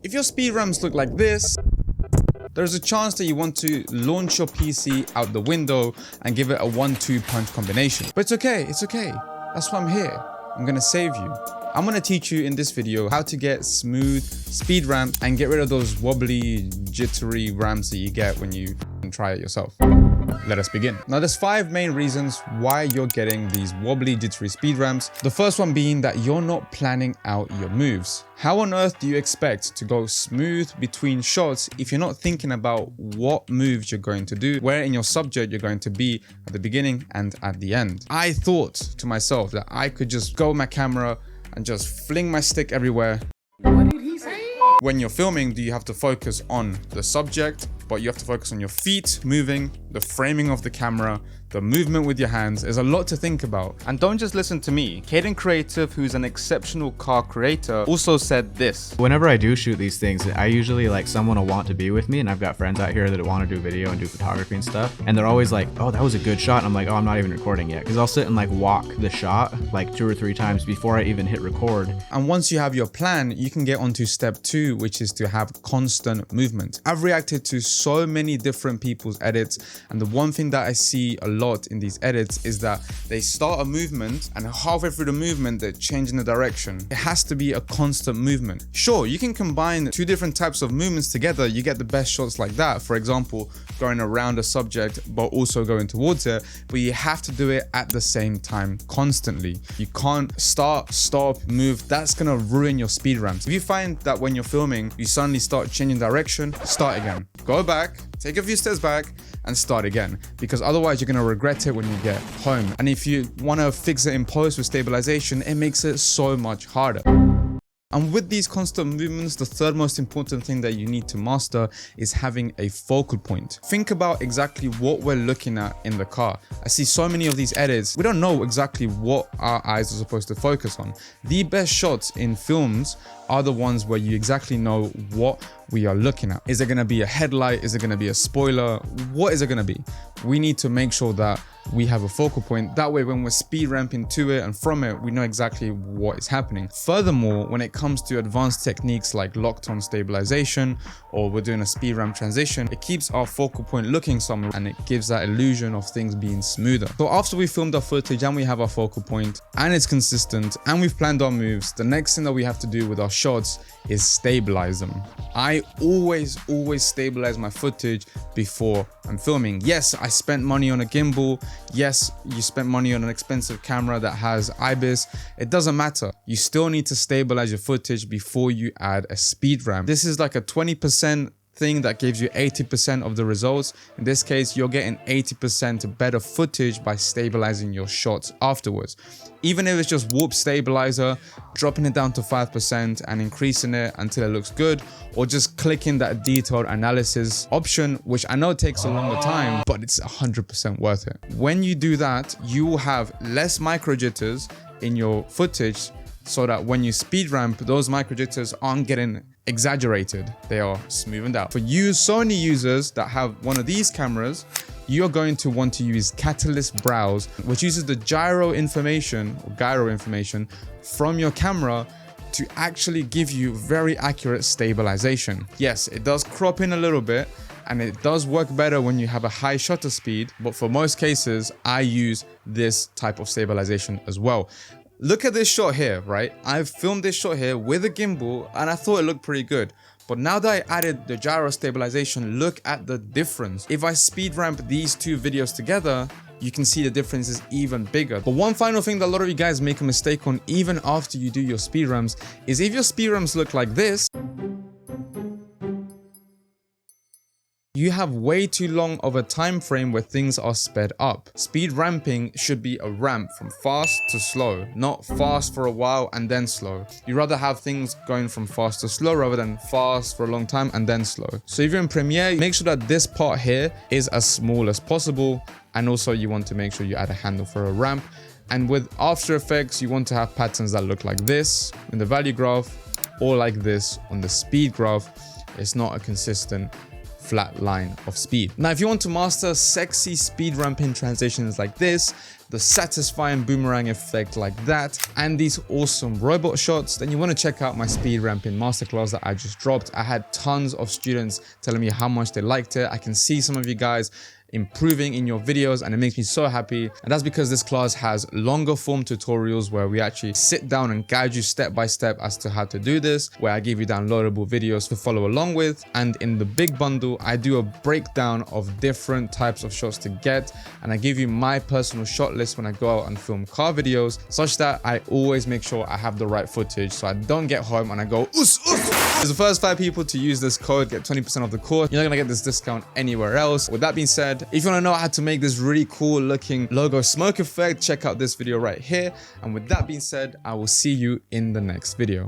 If your speed ramps look like this, there's a chance that you want to launch your PC out the window and give it a 1-2 punch combination. But it's okay, that's why I'm here. I'm gonna save you. I'm gonna teach you in this video how to get smooth speed ramps and get rid of those wobbly, jittery ramps that you get when you try it yourself. Let us begin. Now there's 5 main reasons why you're getting these wobbly, jittery speed ramps. The first one being that you're not planning out your moves. How on earth do you expect to go smooth between shots if you're not thinking about what moves you're going to do, where in your subject you're going to be at the beginning and at the end? I thought to myself that I could just go with my camera and just fling my stick everywhere. What did he say? When you're filming, do you have to focus on the subject, but you have to focus on your feet moving, the framing of the camera, the movement with your hands. There's a lot to think about. And don't just listen to me. Caden Creative, who's an exceptional car creator, also said this. Whenever I do shoot these things, I usually like someone will want to be with me, and I've got friends out here that want to do video and do photography and stuff, and they're always like, oh, that was a good shot, and I'm like, oh, I'm not even recording yet, because I'll sit and like walk the shot like 2 or 3 times before I even hit record. And once you have your plan, you can get onto step 2, which is to have constant movement. I've reacted to so many different people's edits, and the one thing that I see a lot in these edits is that they start a movement and halfway through the movement they're changing the direction. It has to be a constant movement. Sure, you can combine 2 different types of movements together, you get the best shots like that. For example, going around a subject but also going towards it, but you have to do it at the same time constantly. You can't start, stop, move. That's gonna ruin your speed ramps. If you find that when you're filming you suddenly start changing direction, start again. Go back, take a few steps back and start again, because otherwise you're going to regret it when you get home. And if you want to fix it in post with stabilization, it makes it so much harder. And with these constant movements, the third most important thing that you need to master is having a focal point. Think about exactly what we're looking at in the car. I see so many of these edits, we don't know exactly what our eyes are supposed to focus on. The best shots in films are the ones where you exactly know what we are looking at. Is it going to be a headlight? Is it going to be a spoiler? What is it going to be? We need to make sure that we have a focal point. That way, when we're speed ramping to it and from it, we know exactly what is happening. Furthermore, when it comes to advanced techniques like locked on stabilization, or we're doing a speed ramp transition, it keeps our focal point looking somewhere and it gives that illusion of things being smoother. So after we filmed our footage and we have our focal point and it's consistent and we've planned our moves, the next thing that we have to do with our shots is stabilize them. I always stabilize my footage before I'm filming. Yes, I spent money on a gimbal. Yes, you spent money on an expensive camera that has IBIS. It doesn't matter. You still need to stabilize your footage before you add a speed ramp. This is like a 20% thing that gives you 80% of the results. In this case, you're getting 80% better footage by stabilizing your shots afterwards. Even if it's just warp stabilizer, dropping it down to 5% and increasing it until it looks good, or just clicking that detailed analysis option, which I know takes a longer time, but it's 100% worth it. When you do that, you will have less micro jitters in your footage, so that when you speed ramp, those micro jitters aren't getting exaggerated, they are smoothened out. For you Sony users that have one of these cameras, you're going to want to use Catalyst Browse, which uses the gyro information from your camera to actually give you very accurate stabilization. Yes, it does crop in a little bit and it does work better when you have a high shutter speed, but for most cases, I use this type of stabilization as well. Look at this shot here, right? I've filmed this shot here with a gimbal and I thought it looked pretty good. But now that I added the gyro stabilization, look at the difference. If I speed ramp these 2 videos together, you can see the difference is even bigger. But one final thing that a lot of you guys make a mistake on even after you do your speed ramps is if your speed ramps look like this, you have way too long of a time frame where things are sped up. Speed ramping should be a ramp from fast to slow, not fast for a while and then slow. You'd rather have things going from fast to slow rather than fast for a long time and then slow. So if you're in Premiere, make sure that this part here is as small as possible. And also you want to make sure you add a handle for a ramp. And with After Effects, you want to have patterns that look like this in the value graph or like this on the speed graph. It's not a consistent flat line of speed. Now, if you want to master sexy speed ramping transitions like this, the satisfying boomerang effect like that, and these awesome robot shots, then you want to check out my speed ramping masterclass that I just dropped. I had tons of students telling me how much they liked it. I can see some of you guys improving in your videos, and it makes me so happy. And that's because this class has longer form tutorials where we actually sit down and guide you step by step as to how to do this, where I give you downloadable videos to follow along with. And in the big bundle, I do a breakdown of different types of shots to get, and I give you my personal shot list when I go out and film car videos, such that I always make sure I have the right footage, so I don't get home and I go us. As the first 5 people to use this code get 20% off the course. You're not gonna get this discount anywhere else. With that being said, if you want to know how to make this really cool looking logo smoke effect, check out this video right here. And with that being said, I will see you in the next video.